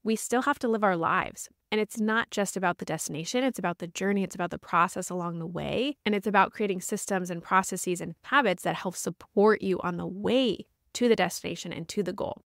we still have to live our lives. And it's not just about the destination, it's about the journey, it's about the process along the way. And it's about creating systems and processes and habits that help support you on the way to the destination and to the goal.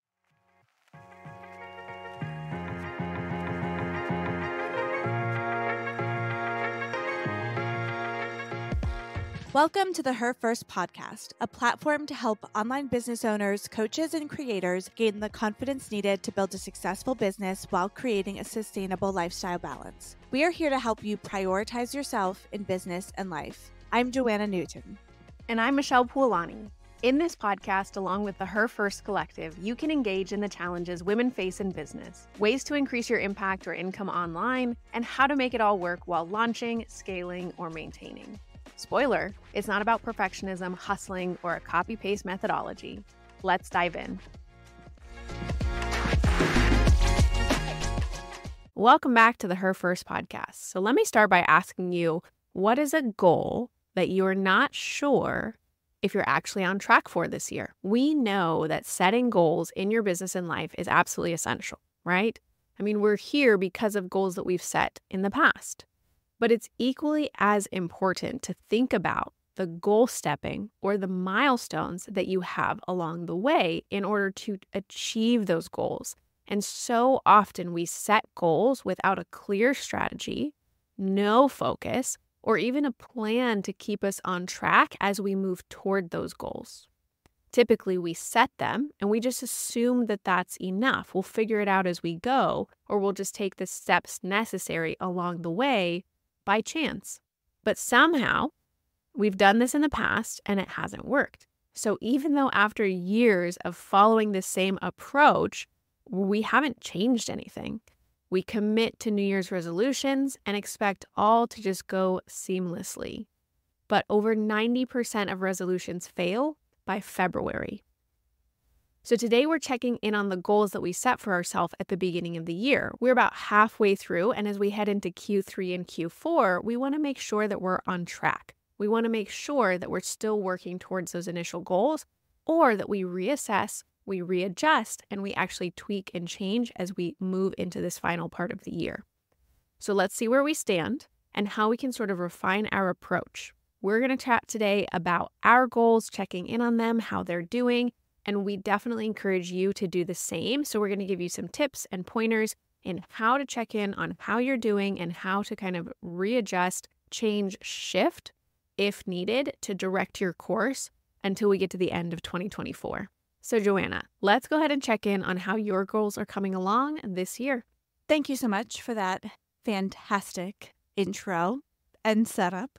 Welcome to the Her First podcast, a platform to help online business owners, coaches, and creators gain the confidence needed to build a successful business while creating a sustainable lifestyle balance. We are here to help you prioritize yourself in business and life. I'm Joanna Newton. And I'm Michelle Puolani. In this podcast, along with the Her First Collective, you can engage in the challenges women face in business, ways to increase your impact or income online, and how to make it all work while launching, scaling, or maintaining. Spoiler, it's not about perfectionism, hustling, or a copy-paste methodology. Let's dive in. Welcome back to the Her First podcast. So let me start by asking you, what is a goal that you're not sure if you're actually on track for this year? We know that setting goals in your business and life is absolutely essential, right? I mean, we're here because of goals that we've set in the past. But it's equally as important to think about the goal stepping or the milestones that you have along the way in order to achieve those goals. And so often we set goals without a clear strategy, no focus, or even a plan to keep us on track as we move toward those goals. Typically, we set them and we just assume that that's enough. We'll figure it out as we go, or we'll just take the steps necessary along the way by chance. But somehow we've done this in the past and it hasn't worked. So even though after years of following the same approach, we haven't changed anything, we commit to New Year's resolutions and expect all to just go seamlessly. But over 90% of resolutions fail by February. So today we're checking in on the goals that we set for ourselves at the beginning of the year. We're about halfway through, and as we head into Q3 and Q4, we want to make sure that we're on track. We want to make sure that we're still working towards those initial goals, or that we reassess, we readjust, and we actually tweak and change as we move into this final part of the year. So let's see where we stand and how we can sort of refine our approach. We're going to chat today about our goals, checking in on them, how they're doing, and we definitely encourage you to do the same. So we're going to give you some tips and pointers in how to check in on how you're doing and how to kind of readjust, change, shift if needed to direct your course until we get to the end of 2024. So Joanna, let's go ahead and check in on how your goals are coming along this year. Thank you so much for that fantastic intro and setup.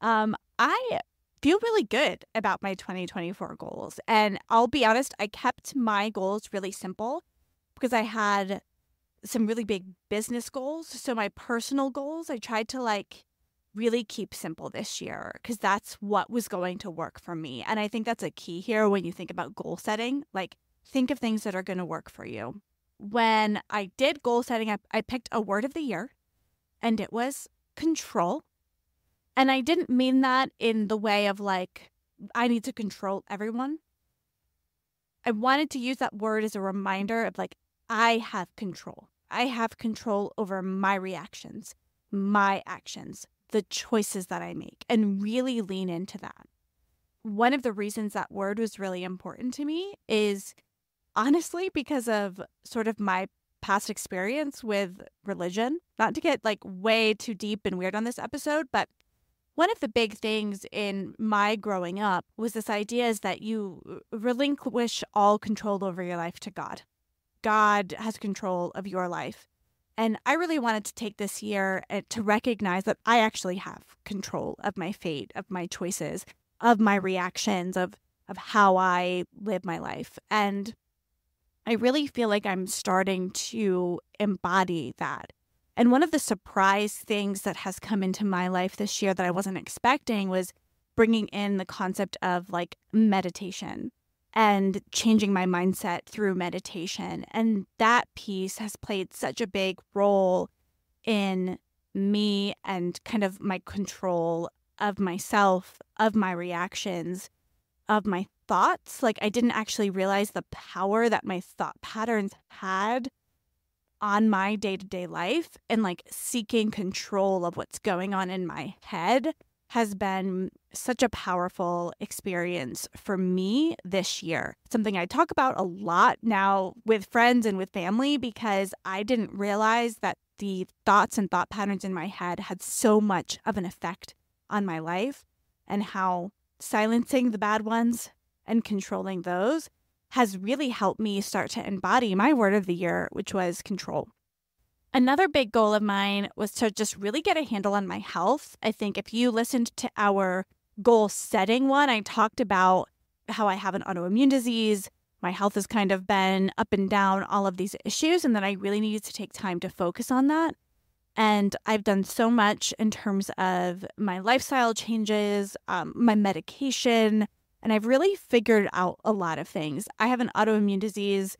I feel really good about my 2024 goals. And I'll be honest, I kept my goals really simple because I had some really big business goals. So my personal goals, I tried to really keep simple this year because that's what was going to work for me. And I think that's a key here when you think about goal setting. Think of things that are going to work for you. When I did goal setting, I picked a word of the year, and it was control. And I didn't mean that in the way of I need to control everyone. I wanted to use that word as a reminder of I have control. I have control over my reactions, my actions, the choices that I make, and really lean into that. One of the reasons that word was really important to me is honestly because of sort of my past experience with religion. Not to get way too deep and weird on this episode, but one of the big things in my growing up was this idea is that you relinquish all control over your life to God. God has control of your life. And I really wanted to take this year to recognize that I actually have control of my fate, of my choices, of my reactions, of how I live my life. And I really feel like I'm starting to embody that. And one of the surprise things that has come into my life this year that I wasn't expecting was bringing in the concept of meditation and changing my mindset through meditation. And that piece has played such a big role in me and kind of my control of myself, of my reactions, of my thoughts. I didn't actually realize the power that my thought patterns had on my day-to-day life and like seeking control of what's going on in my head has been such a powerful experience for me this year. Something I talk about a lot now with friends and with family because I didn't realize that the thoughts and thought patterns in my head had so much of an effect on my life, and how silencing the bad ones and controlling those has really helped me start to embody my word of the year, which was control. Another big goal of mine was to just really get a handle on my health. I think if you listened to our goal setting one, I talked about how I have an autoimmune disease. My health has kind of been up and down, all of these issues, and that I really needed to take time to focus on that. And I've done so much in terms of my lifestyle changes, my medication, and I've really figured out a lot of things. I have an autoimmune disease.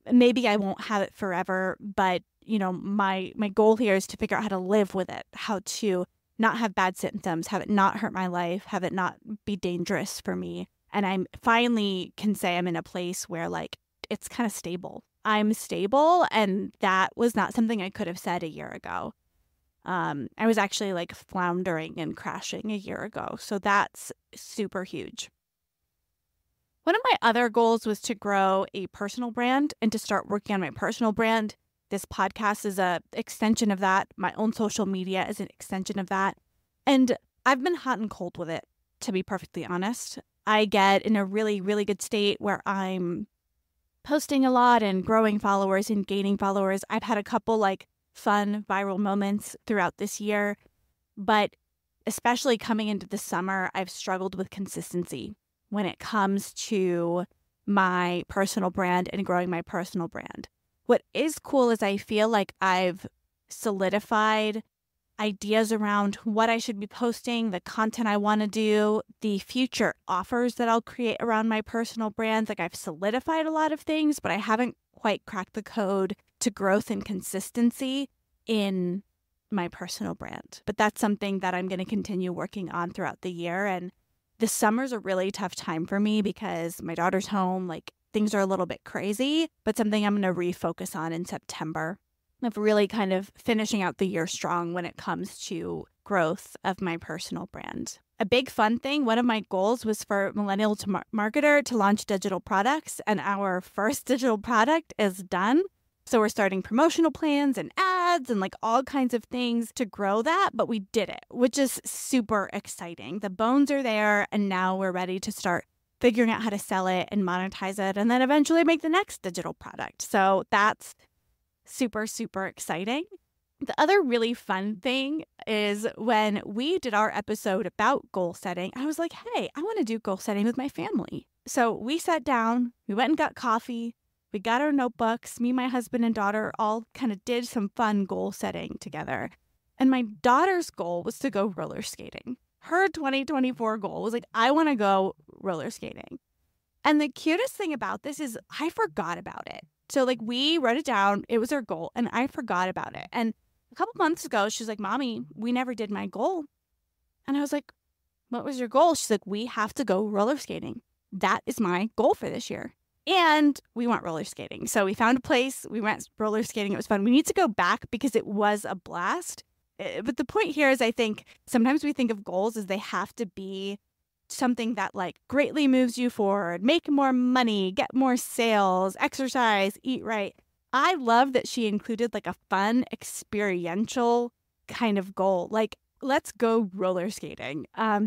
Maybe I won't have it forever, but my goal here is to figure out how to live with it, how to not have bad symptoms, have it not hurt my life, have it not be dangerous for me. And I finally can say I'm in a place where like it's kind of stable. I'm stable, and that was not something I could have said a year ago. I was actually like floundering and crashing a year ago. So that's super huge. One of my other goals was to grow a personal brand and to start working on my personal brand. This podcast is an extension of that. My own social media is an extension of that. And I've been hot and cold with it, to be perfectly honest. I get in a really, really good state where I'm posting a lot and growing followers and gaining followers. I've had a couple like fun viral moments throughout this year, but especially coming into the summer, I've struggled with consistency when it comes to my personal brand and growing my personal brand. What is cool is I feel like I've solidified ideas around what I should be posting, the content I want to do, the future offers that I'll create around my personal brand. Like I've solidified a lot of things, but I haven't quite cracked the code to growth and consistency in my personal brand. But that's something that I'm going to continue working on throughout the year. And the summer's a really tough time for me because my daughter's home, like things are a little bit crazy, but something I'm going to refocus on in September of really kind of finishing out the year strong when it comes to growth of my personal brand. A big fun thing, one of my goals was for Millennial to Marketer to launch digital products, and our first digital product is done. So we're starting promotional plans and ads and like all kinds of things to grow that, but we did it, which is super exciting. The bones are there, and now we're ready to start figuring out how to sell it and monetize it, and then eventually make the next digital product. So that's super, super exciting. The other really fun thing is when we did our episode about goal setting, I was like, hey, I want to do goal setting with my family. So we sat down, we went and got coffee, we got our notebooks, me, my husband, and daughter all kind of did some fun goal setting together. And my daughter's goal was to go roller skating. Her 2024 goal was like, I want to go roller skating. And the cutest thing about this is I forgot about it. So like we wrote it down, it was our goal, and I forgot about it. And a couple months ago, she's like, Mommy, we never did my goal. And I was like, what was your goal? She's like, we have to go roller skating. That is my goal for this year. And we went roller skating. So we found a place, we went roller skating. It was fun. We need to go back because it was a blast. But the point here is I think sometimes we think of goals as they have to be something that like greatly moves you forward, make more money, get more sales, exercise, eat right. I love that she included like a fun experiential kind of goal. Like, let's go roller skating.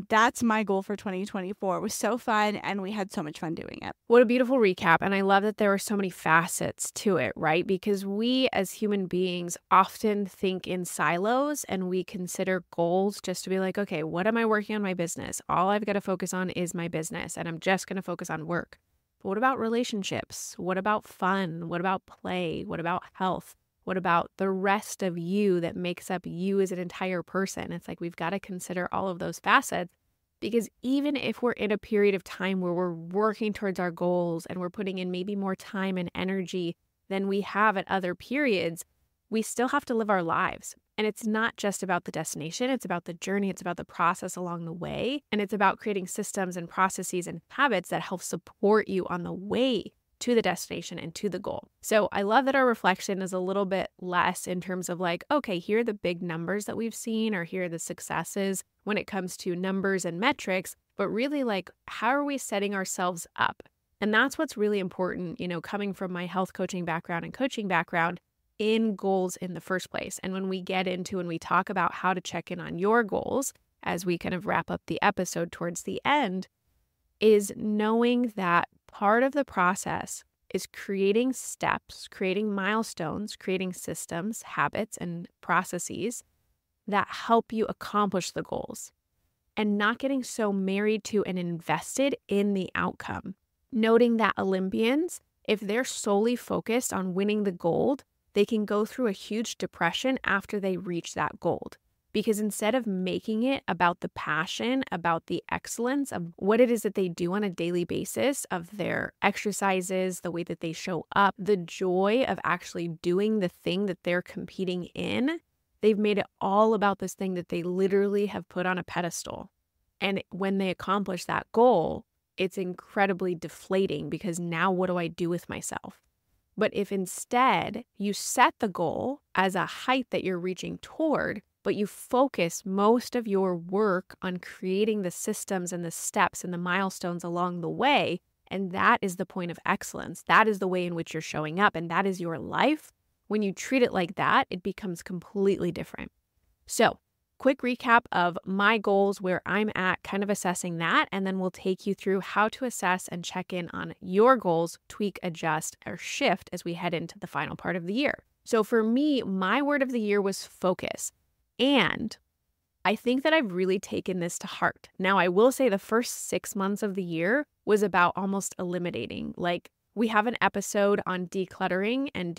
That's my goal for 2024. It was so fun, and we had so much fun doing it. What a beautiful recap. And I love that there were so many facets to it, right? Because we as human beings often think in silos, and we consider goals just to be like, okay, what am I working on my business? All I've got to focus on is my business, and I'm just going to focus on work. But what about relationships? What about fun? What about play? What about health? What about the rest of you that makes up you as an entire person? It's like we've got to consider all of those facets, because even if we're in a period of time where we're working towards our goals and we're putting in maybe more time and energy than we have at other periods, we still have to live our lives. And it's not just about the destination, it's about the journey, it's about the process along the way, and it's about creating systems and processes and habits that help support you on the way to the destination and to the goal. So I love that our reflection is a little bit less in terms of like, okay, here are the big numbers that we've seen, or here are the successes when it comes to numbers and metrics, but really like, how are we setting ourselves up? And that's what's really important, coming from my health coaching background and coaching background, in goals in the first place. And when we get into and we talk about how to check in on your goals as we kind of wrap up the episode towards the end, is knowing that part of the process is creating steps, creating milestones, creating systems, habits, and processes that help you accomplish the goals, and not getting so married to and invested in the outcome. Noting that Olympians, if they're solely focused on winning the gold, they can go through a huge depression after they reach that gold. Because instead of making it about the passion, about the excellence of what it is that they do on a daily basis, of their exercises, the way that they show up, the joy of actually doing the thing that they're competing in, they've made it all about this thing that they literally have put on a pedestal. And when they accomplish that goal, it's incredibly deflating, because now what do I do with myself? But if instead you set the goal as a height that you're reaching toward, but you focus most of your work on creating the systems and the steps and the milestones along the way, and that is the point of excellence, that is the way in which you're showing up, and that is your life, when you treat it like that, it becomes completely different. So, quick recap of my goals, where I'm at, kind of assessing that, and then we'll take you through how to assess and check in on your goals, tweak, adjust, or shift as we head into the final part of the year. So for me, my word of the year was focus. And I think that I've really taken this to heart. Now, I will say the first 6 months of the year was about almost eliminating. Like, we have an episode on decluttering and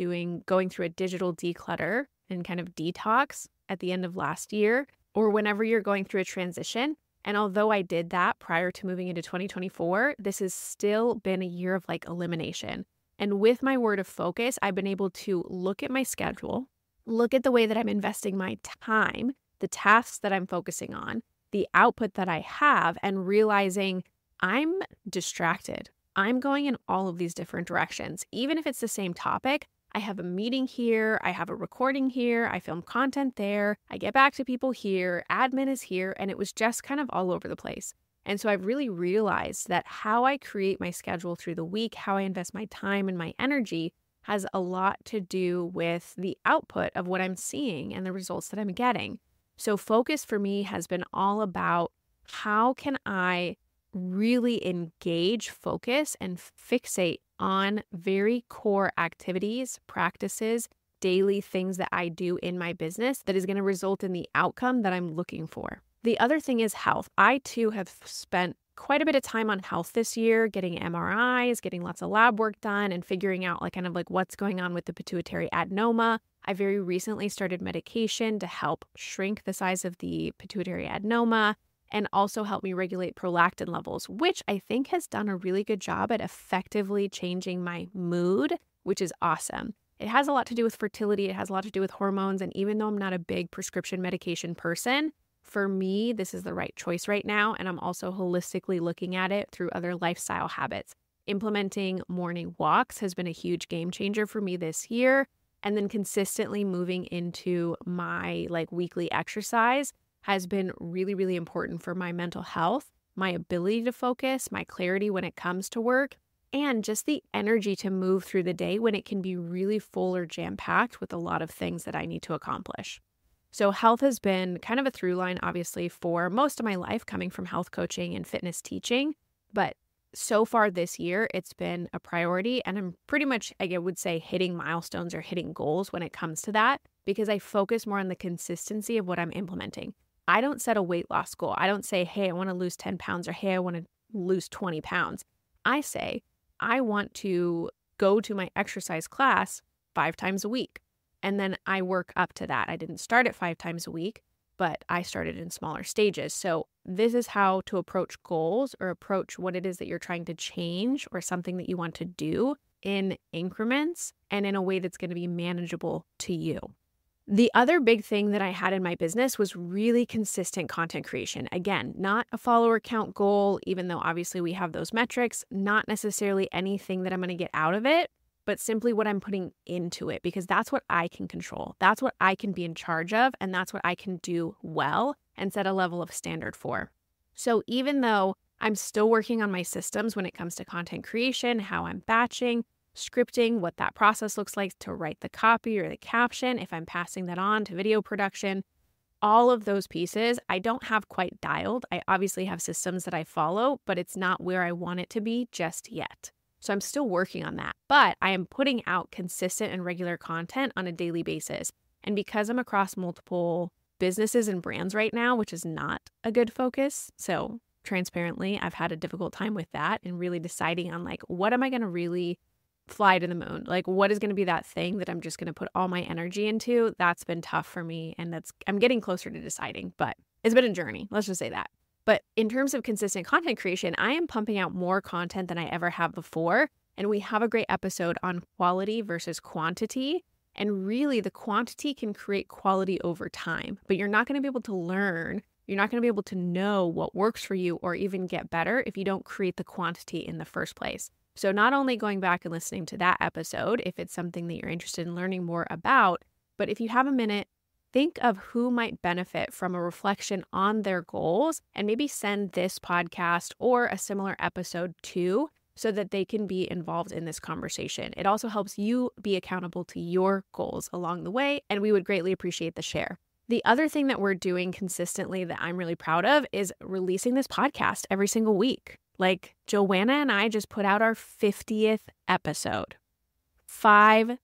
going through a digital declutter and kind of detox at the end of last year, or whenever you're going through a transition. And although I did that prior to moving into 2024, this has still been a year of like elimination. And with my word of focus, I've been able to look at my schedule, look at the way that I'm investing my time, the tasks that I'm focusing on, the output that I have, and realizing I'm distracted. I'm going in all of these different directions. Even if it's the same topic, I have a meeting here, I have a recording here, I film content there, I get back to people here, admin is here, and it was just kind of all over the place. And so I've really realized that how I create my schedule through the week, how I invest my time and my energy, has a lot to do with the output of what I'm seeing and the results that I'm getting. So focus for me has been all about, how can I really engage, focus, and fixate on very core activities, practices, daily things that I do in my business that is going to result in the outcome that I'm looking for. The other thing is health. I too have spent quite a bit of time on health this year, getting MRIs, getting lots of lab work done, and figuring out what's going on with the pituitary adenoma. I very recently started medication to help shrink the size of the pituitary adenoma and also help me regulate prolactin levels, which I think has done a really good job at effectively changing my mood, which is awesome. It has a lot to do with fertility. It has a lot to do with hormones. And even though I'm not a big prescription medication person, for me, this is the right choice right now. And I'm also holistically looking at it through other lifestyle habits. Implementing morning walks has been a huge game changer for me this year. And then consistently moving into my weekly exercise has been really, really important for my mental health, my ability to focus, my clarity when it comes to work, and just the energy to move through the day when it can be really full or jam-packed with a lot of things that I need to accomplish. So health has been kind of a through line, obviously, for most of my life, coming from health coaching and fitness teaching. But so far this year, it's been a priority. And I'm pretty much, I would say, hitting milestones or hitting goals when it comes to that, because I focus more on the consistency of what I'm implementing. I don't set a weight loss goal. I don't say, hey, I want to lose 10 pounds, or hey, I want to lose 20 pounds. I say, I want to go to my exercise class 5 times a week. And then I work up to that. I didn't start at 5 times a week, but I started in smaller stages. So this is how to approach goals, or approach what it is that you're trying to change, or something that you want to do, in increments and in a way that's going to be manageable to you. The other big thing that I had in my business was really consistent content creation. Again, not a follower count goal, even though obviously we have those metrics, not necessarily anything that I'm going to get out of it, but simply what I'm putting into it, because that's what I can control. That's what I can be in charge of, and that's what I can do well and set a level of standard for. So even though I'm still working on my systems when it comes to content creation, how I'm batching, scripting, what that process looks like to write the copy or the caption, if I'm passing that on to video production, all of those pieces, I don't have quite dialed. I obviously have systems that I follow, but it's not where I want it to be just yet. So I'm still working on that, but I am putting out consistent and regular content on a daily basis. And because I'm across multiple businesses and brands right now, which is not a good focus, so transparently, I've had a difficult time with that and really deciding on like, what am I going to really fly to the moon? Like, what is going to be that thing that I'm just going to put all my energy into? That's been tough for me. And I'm getting closer to deciding, but it's been a journey. Let's just say that. But in terms of consistent content creation, I am pumping out more content than I ever have before. And we have a great episode on quality versus quantity. And really, the quantity can create quality over time, but you're not going to be able to learn. You're not going to be able to know what works for you or even get better if you don't create the quantity in the first place. So not only going back and listening to that episode, if it's something that you're interested in learning more about, but if you have a minute, think of who might benefit from a reflection on their goals and maybe send this podcast or a similar episode to so that they can be involved in this conversation. It also helps you be accountable to your goals along the way, and we would greatly appreciate the share. The other thing that we're doing consistently that I'm really proud of is releasing this podcast every single week. Like Joanna and I just put out our 50th episode. 50.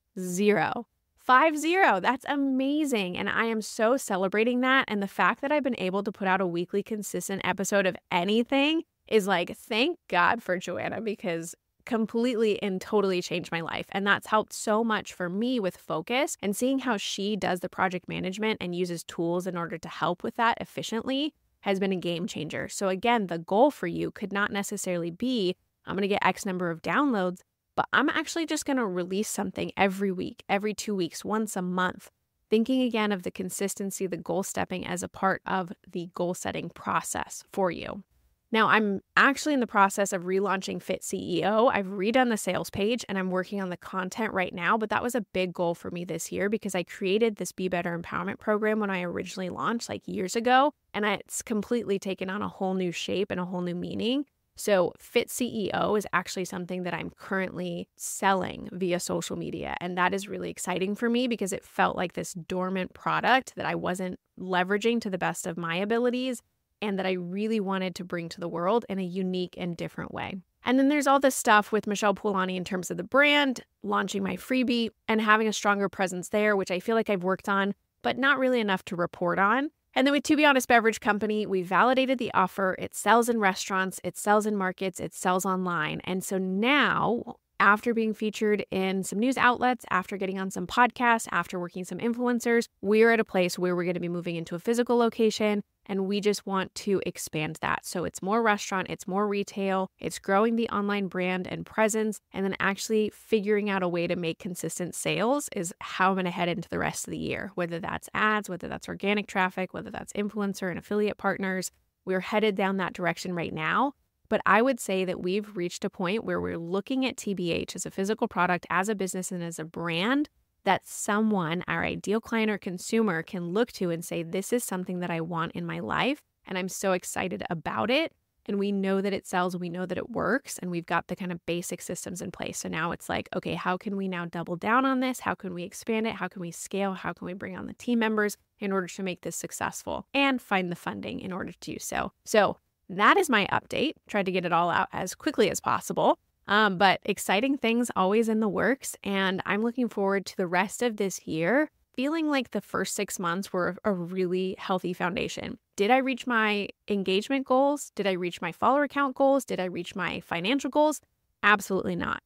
That's amazing. And I am so celebrating that. And the fact that I've been able to put out a weekly consistent episode of anything is like, thank God for Joanna, because completely and totally changed my life. And that's helped so much for me with focus, and seeing how she does the project management and uses tools in order to help with that efficiently has been a game changer. So again, the goal for you could not necessarily be, I'm going to get X number of downloads, but I'm actually just going to release something every week, every 2 weeks, once a month. Thinking again of the consistency, the goal stepping as a part of the goal setting process for you. Now, I'm actually in the process of relaunching Fit CEO. I've redone the sales page and I'm working on the content right now, but that was a big goal for me this year because I created this Be Better Empowerment program when I originally launched like years ago, and it's completely taken on a whole new shape and a whole new meaning. So Fit CEO is actually something that I'm currently selling via social media, and that is really exciting for me because it felt like this dormant product that I wasn't leveraging to the best of my abilities, and that I really wanted to bring to the world in a unique and different way. And then there's all this stuff with Michelle Poolani in terms of the brand, launching my freebie, and having a stronger presence there, which I feel like I've worked on, but not really enough to report on. And then with To Be Honest Beverage Company, we validated the offer. It sells in restaurants, it sells in markets, it sells online. And so now, after being featured in some news outlets, after getting on some podcasts, after working some influencers, we're at a place where we're going to be moving into a physical location, and we just want to expand that. So it's more restaurant, it's more retail, it's growing the online brand and presence, and then actually figuring out a way to make consistent sales is how I'm going to head into the rest of the year, whether that's ads, whether that's organic traffic, whether that's influencer and affiliate partners. We're headed down that direction right now. But I would say that we've reached a point where we're looking at TBH as a physical product, as a business, and as a brand that someone, our ideal client or consumer, can look to and say, this is something that I want in my life, and I'm so excited about it. And we know that it sells, we know that it works, and we've got the kind of basic systems in place. So now it's like, okay, how can we now double down on this? How can we expand it? How can we scale? How can we bring on the team members in order to make this successful and find the funding in order to do so? So that is my update. Tried to get it all out as quickly as possible. But exciting things always in the works. And I'm looking forward to the rest of this year, feeling like the first 6 months were a really healthy foundation. Did I reach my engagement goals? Did I reach my follower count goals? Did I reach my financial goals? Absolutely not.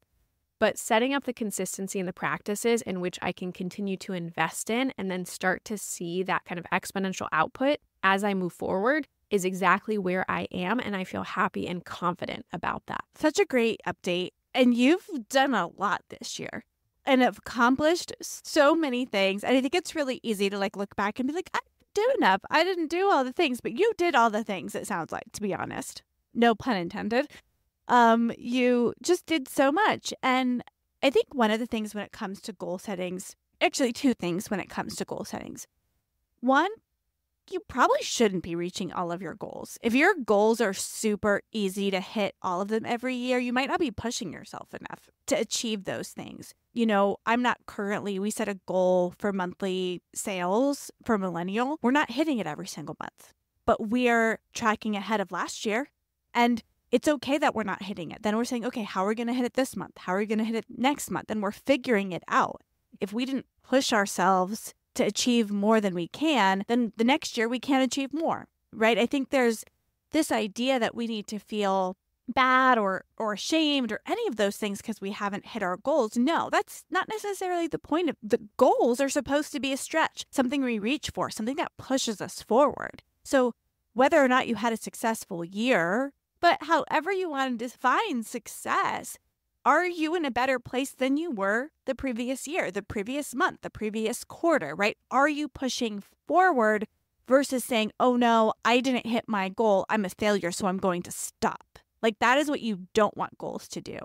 But setting up the consistency and the practices in which I can continue to invest in and then start to see that kind of exponential output as I move forward is exactly where I am, and I feel happy and confident about that. Such a great update. And you've done a lot this year. and have accomplished so many things. And I think it's really easy to like look back and be like, I didn't do enough. I didn't do all the things, but you did all the things, it sounds like, to be honest. No pun intended. You just did so much. And I think one of the things when it comes to goal settings, actually two things when it comes to goal settings. One, you probably shouldn't be reaching all of your goals. If your goals are super easy to hit all of them every year, you might not be pushing yourself enough to achieve those things. You know, we set a goal for monthly sales for Millennial. We're not hitting it every single month, but we're tracking ahead of last year. And it's okay that we're not hitting it. Then we're saying, okay, how are we going to hit it this month? How are we going to hit it next month? And we're figuring it out. If we didn't push ourselves to achieve more than we can, then the next year we can't achieve more, right? I think there's this idea that we need to feel bad or ashamed or any of those things because we haven't hit our goals. No, that's not necessarily the point. Of the goals are supposed to be a stretch, something we reach for, something that pushes us forward. So whether or not you had a successful year, but however you want to define success, are you in a better place than you were the previous year, the previous month, the previous quarter, right? Are you pushing forward versus saying, oh no, I didn't hit my goal. I'm a failure, so I'm going to stop. Like that is what you don't want goals to do.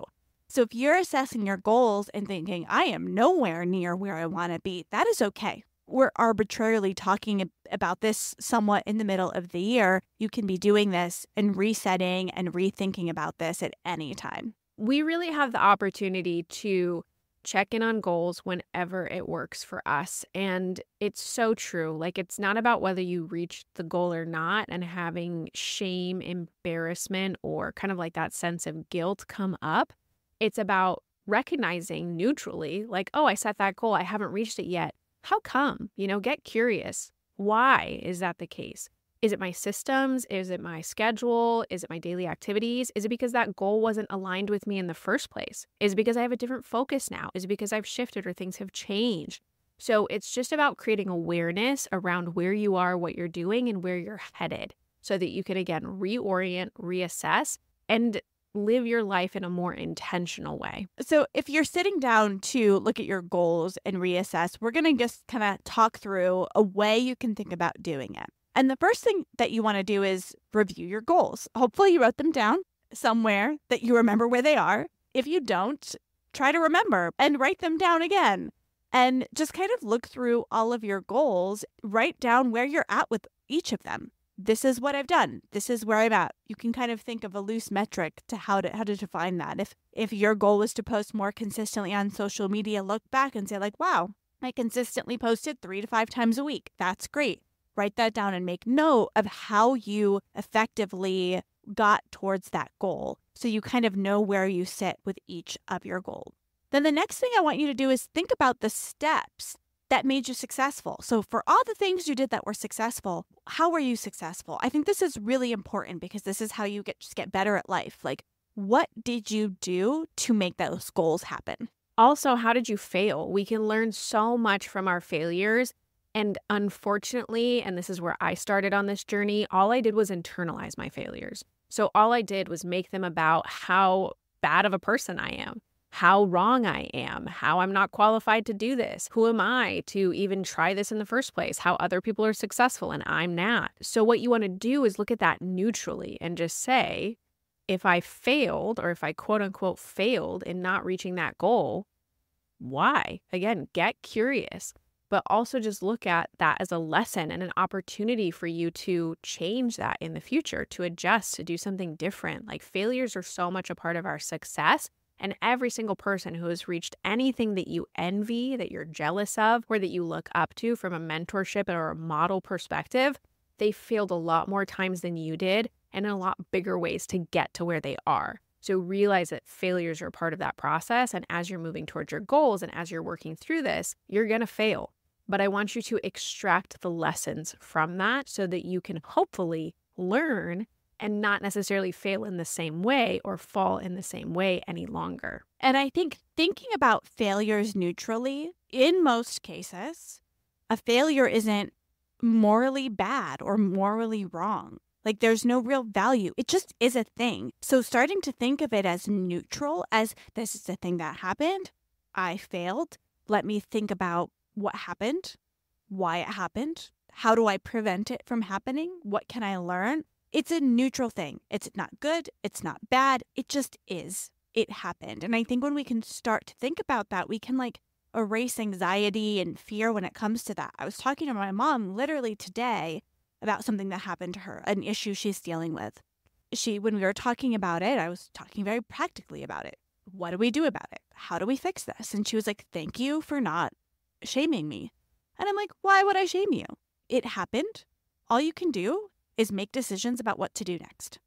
So if you're assessing your goals and thinking, I am nowhere near where I want to be, that is okay. We're arbitrarily talking about this somewhat in the middle of the year. You can be doing this and resetting and rethinking about this at any time. We really have the opportunity to check in on goals whenever it works for us. And it's so true. Like, it's not about whether you reach the goal or not and having shame, embarrassment, or kind of like that sense of guilt come up. It's about recognizing neutrally, like, oh, I set that goal. I haven't reached it yet. How come? Get curious. Why is that the case? Is it my systems? Is it my schedule? Is it my daily activities? Is it because that goal wasn't aligned with me in the first place? Is it because I have a different focus now? Is it because I've shifted or things have changed? So it's just about creating awareness around where you are, what you're doing, and where you're headed so that you can, again, reorient, reassess, and live your life in a more intentional way. So if you're sitting down to look at your goals and reassess, we're going to just kind of talk through a way you can think about doing it. And the first thing that you want to do is review your goals. Hopefully you wrote them down somewhere that you remember where they are. If you don't, try to remember and write them down again. And just kind of look through all of your goals, write down where you're at with each of them. This is what I've done. This is where I'm at. You can kind of think of a loose metric to how to define that. If your goal was to post more consistently on social media, look back and say like, wow, I consistently posted 3 to 5 times a week. That's great. Write that down and make note of how you effectively got towards that goal so you kind of know where you sit with each of your goals. Then the next thing I want you to do is think about the steps that made you successful. So for all the things you did that were successful, how were you successful? I think this is really important because this is how you get better at life. Like, what did you do to make those goals happen? Also, how did you fail? We can learn so much from our failures. And unfortunately, and this is where I started on this journey, all I did was internalize my failures. So all I did was make them about how bad of a person I am, how wrong I am, how I'm not qualified to do this. Who am I to even try this in the first place? How other people are successful and I'm not. So what you want to do is look at that neutrally and just say, if I failed, or if I quote unquote failed in not reaching that goal, why? Again, get curious. But also just look at that as a lesson and an opportunity for you to change that in the future, to adjust, to do something different. Like, failures are so much a part of our success. And every single person who has reached anything that you envy, that you're jealous of, or that you look up to from a mentorship or a model perspective, they failed a lot more times than you did and in a lot bigger ways to get to where they are. So realize that failures are part of that process. And as you're moving towards your goals and as you're working through this, you're going to fail. But I want you to extract the lessons from that so that you can hopefully learn and not necessarily fail in the same way or fall in the same way any longer. And I think thinking about failures neutrally, in most cases, a failure isn't morally bad or morally wrong. Like, there's no real value. It just is a thing. So starting to think of it as neutral, as this is a thing that happened, I failed. Let me think about what happened, why it happened, how do I prevent it from happening, what can I learn? It's a neutral thing. It's not good, it's not bad, it just is. It happened. And I think when we can start to think about that, we can erase anxiety and fear when it comes to that. I was talking to my mom literally today about something that happened to her, an issue she's dealing with. When we were talking about it, I was talking very practically about it. What do we do about it? How do we fix this? And she was like, thank you for not shaming me. And I'm like, why would I shame you? It happened. All you can do is make decisions about what to do next,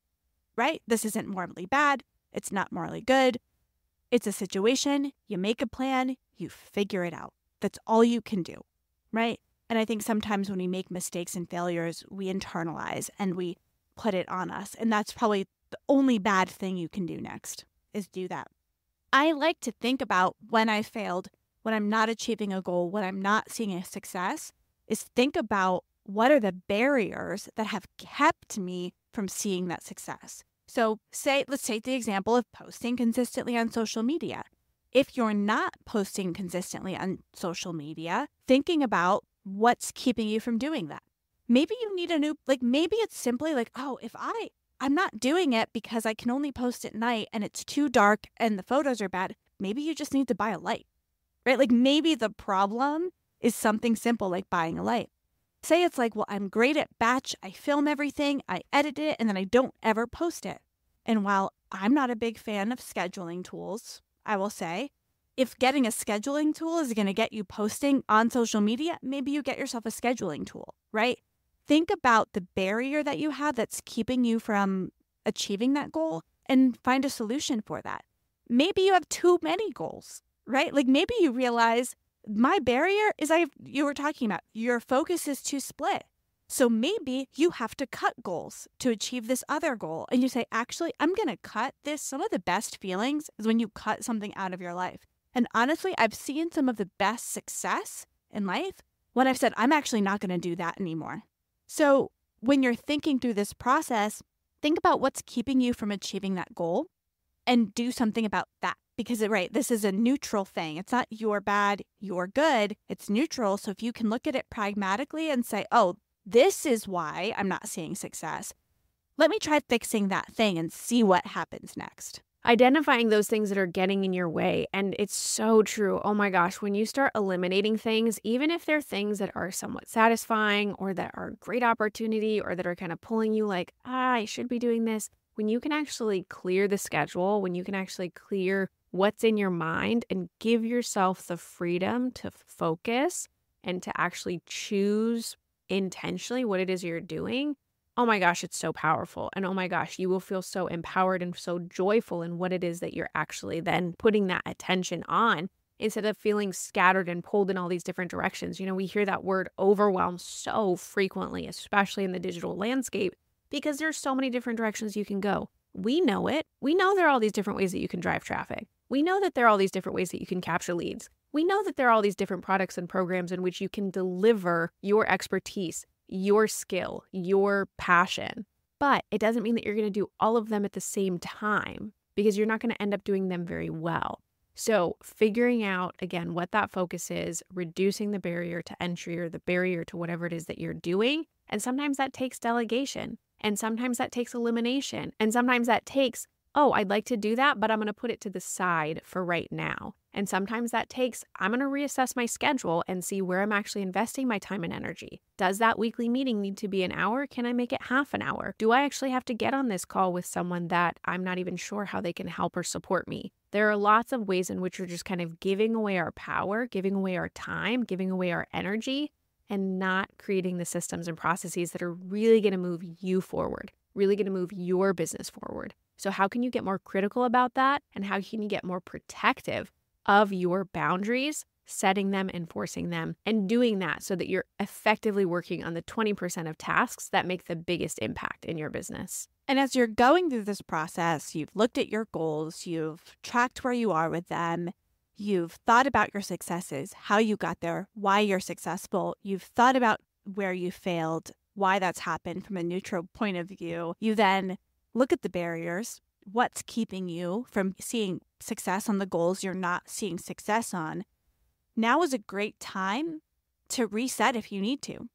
right? This isn't morally bad. It's not morally good. It's a situation. You make a plan. You figure it out. That's all you can do, right? And I think sometimes when we make mistakes and failures, we internalize and we put it on us. And that's probably the only bad thing you can do next is do that. I like to think about when I failed, when I'm not achieving a goal, when I'm not seeing a success, is think about what are the barriers that have kept me from seeing that success. So let's take the example of posting consistently on social media. If you're not posting consistently on social media, thinking about what's keeping you from doing that. Maybe you need maybe it's simply if I'm not doing it because I can only post at night and it's too dark and the photos are bad, maybe you just need to buy a light, right? Maybe the problem is something simple like buying a light. Say it's I'm great at batch, I film everything, I edit it, and then I don't ever post it. And while I'm not a big fan of scheduling tools, I will say, if getting a scheduling tool is going to get you posting on social media, maybe you get yourself a scheduling tool, right? Think about the barrier that you have that's keeping you from achieving that goal and find a solution for that. Maybe you have too many goals, right? Maybe you realize my barrier is you were talking about your focus is too split. So maybe you have to cut goals to achieve this other goal. And you say, actually, I'm going to cut this. Some of the best feelings is when you cut something out of your life. And honestly, I've seen some of the best success in life when I've said, I'm actually not going to do that anymore. So when you're thinking through this process, think about what's keeping you from achieving that goal and do something about that. Because, right, this is a neutral thing. It's not you're bad, you're good. It's neutral. So if you can look at it pragmatically and say, oh, this is why I'm not seeing success. Let me try fixing that thing and see what happens next. Identifying those things that are getting in your way. And it's so true. Oh my gosh, when you start eliminating things, even if they're things that are somewhat satisfying or that are a great opportunity or that are kind of pulling you I should be doing this. When you can actually clear the schedule, when you can actually clear what's in your mind and give yourself the freedom to focus and to actually choose intentionally what it is you're doing, oh my gosh, it's so powerful. And oh my gosh, you will feel so empowered and so joyful in what it is that you're actually then putting that attention on instead of feeling scattered and pulled in all these different directions. We hear that word overwhelm so frequently, especially in the digital landscape, because there's so many different directions you can go. We know it. We know there are all these different ways that you can drive traffic. We know that there are all these different ways that you can capture leads. We know that there are all these different products and programs in which you can deliver your expertise, your skill, your passion. But it doesn't mean that you're going to do all of them at the same time because you're not going to end up doing them very well. So figuring out, again, what that focus is, reducing the barrier to entry or the barrier to whatever it is that you're doing. And sometimes that takes delegation. And sometimes that takes elimination. And sometimes that takes, I'd like to do that, but I'm going to put it to the side for right now. And sometimes that takes, I'm going to reassess my schedule and see where I'm actually investing my time and energy. Does that weekly meeting need to be an hour? Can I make it half an hour? Do I actually have to get on this call with someone that I'm not even sure how they can help or support me? There are lots of ways in which we're just kind of giving away our power, giving away our time, giving away our energy, and not creating the systems and processes that are really going to move you forward, really going to move your business forward. So how can you get more critical about that? And how can you get more protective of your boundaries, setting them, enforcing them, and doing that so that you're effectively working on the 20% of tasks that make the biggest impact in your business? And as you're going through this process, you've looked at your goals, you've tracked where you are with them, you've thought about your successes, how you got there, why you're successful, you've thought about where you failed, why that's happened from a neutral point of view. You then look at the barriers, what's keeping you from seeing success on the goals you're not seeing success on, now is a great time to reset if you need to.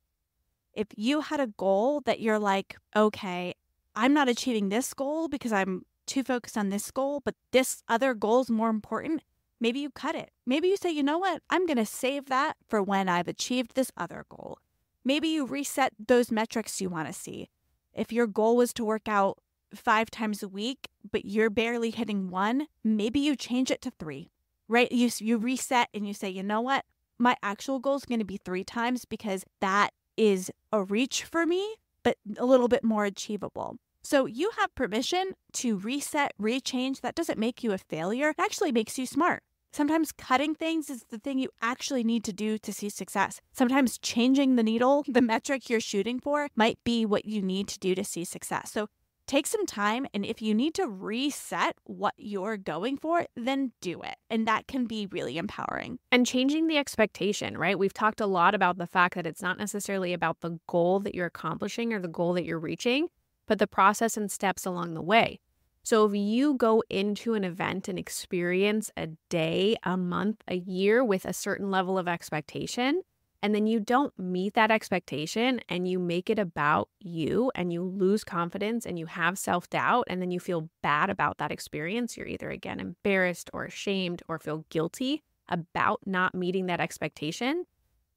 If you had a goal that you're like, okay, I'm not achieving this goal because I'm too focused on this goal, but this other goal is more important, maybe you cut it. Maybe you say, you know what, I'm going to save that for when I've achieved this other goal. Maybe you reset those metrics you want to see. If your goal was to work out 5 times a week, but you're barely hitting 1, maybe you change it to 3, right? You reset and you say, you know what, my actual goal is going to be 3 times because that is a reach for me, but a little bit more achievable. So you have permission to reset, rechange. That doesn't make you a failure. It actually makes you smart. Sometimes cutting things is the thing you actually need to do to see success. Sometimes changing the needle, the metric you're shooting for, might be what you need to do to see success. So take some time, and if you need to reset what you're going for, then do it. And that can be really empowering. And changing the expectation, right? We've talked a lot about the fact that it's not necessarily about the goal that you're accomplishing or the goal that you're reaching, but the process and steps along the way. So if you go into an event and experience a day, a month, a year with a certain level of expectation, and then you don't meet that expectation and you make it about you and you lose confidence and you have self-doubt and then you feel bad about that experience, you're either again embarrassed or ashamed or feel guilty about not meeting that expectation,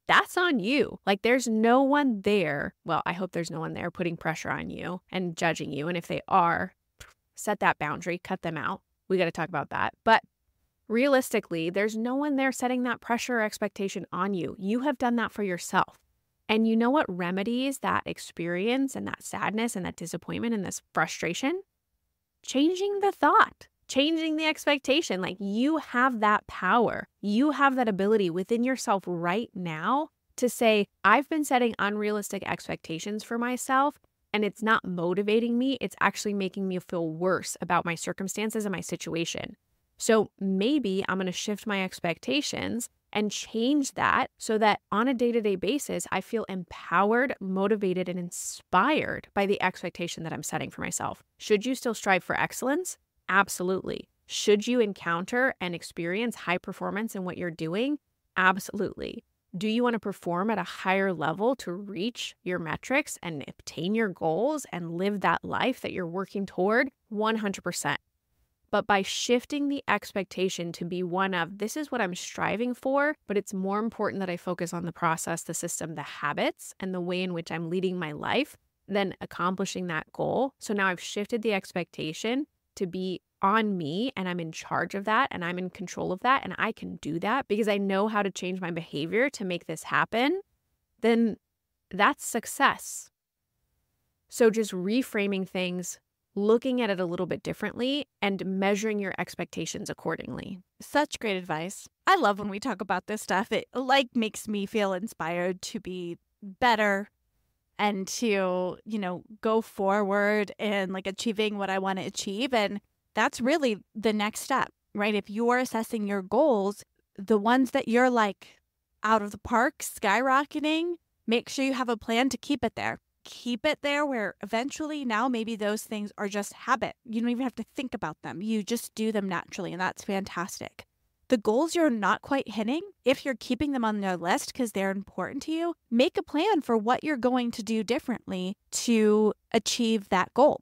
that's on you. Like there's no one there. Well, I hope there's no one there putting pressure on you and judging you. And if they are, set that boundary, cut them out. We got to talk about that. But realistically, there's no one there setting that pressure or expectation on you. You have done that for yourself. And you know what remedies that experience and that sadness and that disappointment and this frustration? Changing the thought, changing the expectation. Like you have that power. You have that ability within yourself right now to say, I've been setting unrealistic expectations for myself and it's not motivating me. It's actually making me feel worse about my circumstances and my situation. So maybe I'm going to shift my expectations and change that so that on a day-to-day basis, I feel empowered, motivated, and inspired by the expectation that I'm setting for myself. Should you still strive for excellence? Absolutely. Should you encounter and experience high performance in what you're doing? Absolutely. Do you want to perform at a higher level to reach your metrics and obtain your goals and live that life that you're working toward? 100%. But by shifting the expectation to be one of, this is what I'm striving for, but it's more important that I focus on the process, the system, the habits, and the way in which I'm leading my life than accomplishing that goal. So now I've shifted the expectation to be on me and I'm in charge of that and I'm in control of that and I can do that because I know how to change my behavior to make this happen, then that's success. So just reframing things, looking at it a little bit differently and measuring your expectations accordingly. Such great advice. I love when we talk about this stuff. It makes me feel inspired to be better and to, go forward and achieving what I want to achieve. And that's really the next step, right? If you're assessing your goals, the ones that you're out of the park, skyrocketing, make sure you have a plan to keep it there. Keep it there where eventually now maybe those things are just habit. You don't even have to think about them. You just do them naturally, and that's fantastic. The goals you're not quite hitting, if you're keeping them on your list because they're important to you, make a plan for what you're going to do differently to achieve that goal.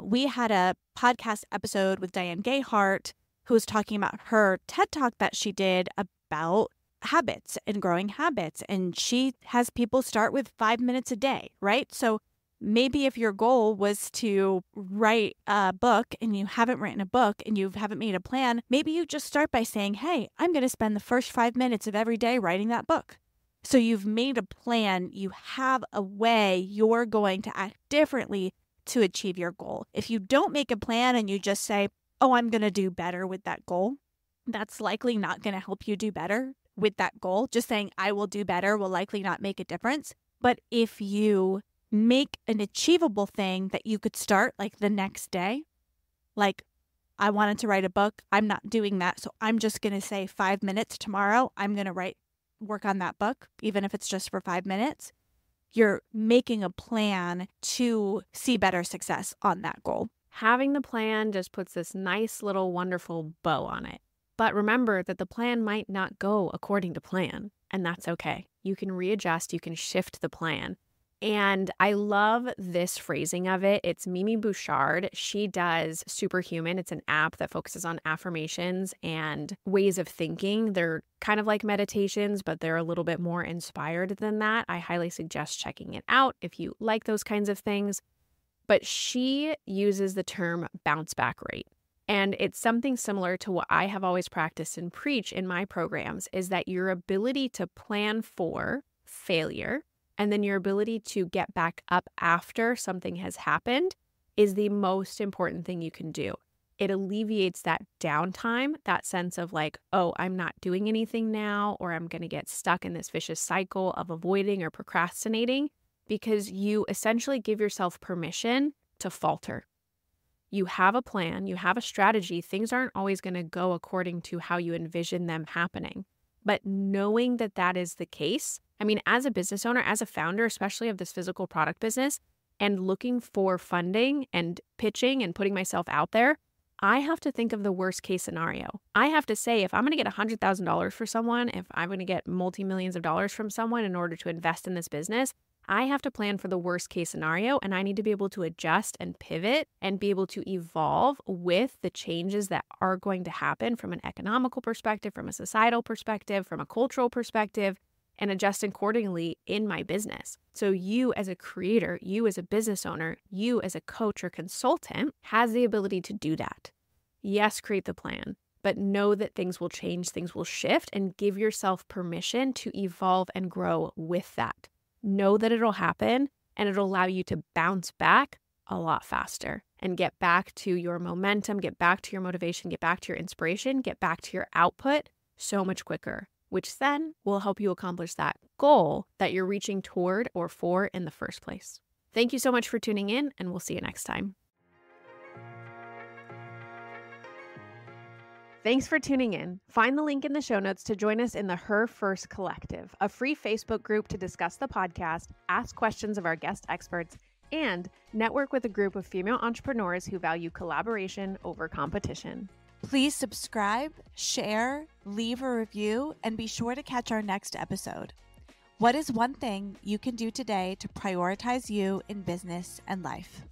We had a podcast episode with Diane Gayhart who was talking about her TED Talk that she did about habits and growing habits. And she has people start with 5 minutes a day, right? So maybe if your goal was to write a book and you haven't written a book and you haven't made a plan, maybe you just start by saying, hey, I'm going to spend the first 5 minutes of every day writing that book. So you've made a plan. You have a way you're going to act differently to achieve your goal. If you don't make a plan and you just say, oh, I'm going to do better with that goal, that's likely not going to help you do better with that goal. Just saying, I will do better will likely not make a difference. But if you make an achievable thing that you could start the next day, I wanted to write a book. I'm not doing that. So I'm just going to say 5 minutes tomorrow. I'm going to work on that book, even if it's just for 5 minutes. You're making a plan to see better success on that goal. Having the plan just puts this nice little wonderful bow on it. But remember that the plan might not go according to plan, and that's okay. You can readjust, you can shift the plan. And I love this phrasing of it. It's Mimi Bouchard. She does Superhuman. It's an app that focuses on affirmations and ways of thinking. They're kind of like meditations, but they're a little bit more inspired than that. I highly suggest checking it out if you like those kinds of things. But she uses the term bounce back rate. And it's something similar to what I have always practiced and preach in my programs, is that your ability to plan for failure and then your ability to get back up after something has happened is the most important thing you can do. It alleviates that downtime, that sense of like, oh, I'm not doing anything now, or I'm going to get stuck in this vicious cycle of avoiding or procrastinating, because you essentially give yourself permission to falter. You have a plan, you have a strategy. Things aren't always going to go according to how you envision them happening. But knowing that that is the case, I mean, as a business owner, as a founder, especially of this physical product business, and looking for funding and pitching and putting myself out there, I have to think of the worst case scenario. I have to say, if I'm going to get $100,000 for someone, if I'm going to get multi-millions of dollars from someone in order to invest in this business, I have to plan for the worst case scenario, and I need to be able to adjust and pivot and be able to evolve with the changes that are going to happen from an economical perspective, from a societal perspective, from a cultural perspective, and adjust accordingly in my business. So you as a creator, you as a business owner, you as a coach or consultant has the ability to do that. Yes, create the plan, but know that things will change, things will shift, and give yourself permission to evolve and grow with that. Know that it'll happen, and it'll allow you to bounce back a lot faster and get back to your momentum, get back to your motivation, get back to your inspiration, get back to your output so much quicker, which then will help you accomplish that goal that you're reaching toward or for in the first place. Thank you so much for tuning in, and we'll see you next time. Thanks for tuning in. Find the link in the show notes to join us in the Her First Collective, a free Facebook group to discuss the podcast, ask questions of our guest experts, and network with a group of female entrepreneurs who value collaboration over competition. Please subscribe, share, leave a review, and be sure to catch our next episode. What is one thing you can do today to prioritize you in business and life?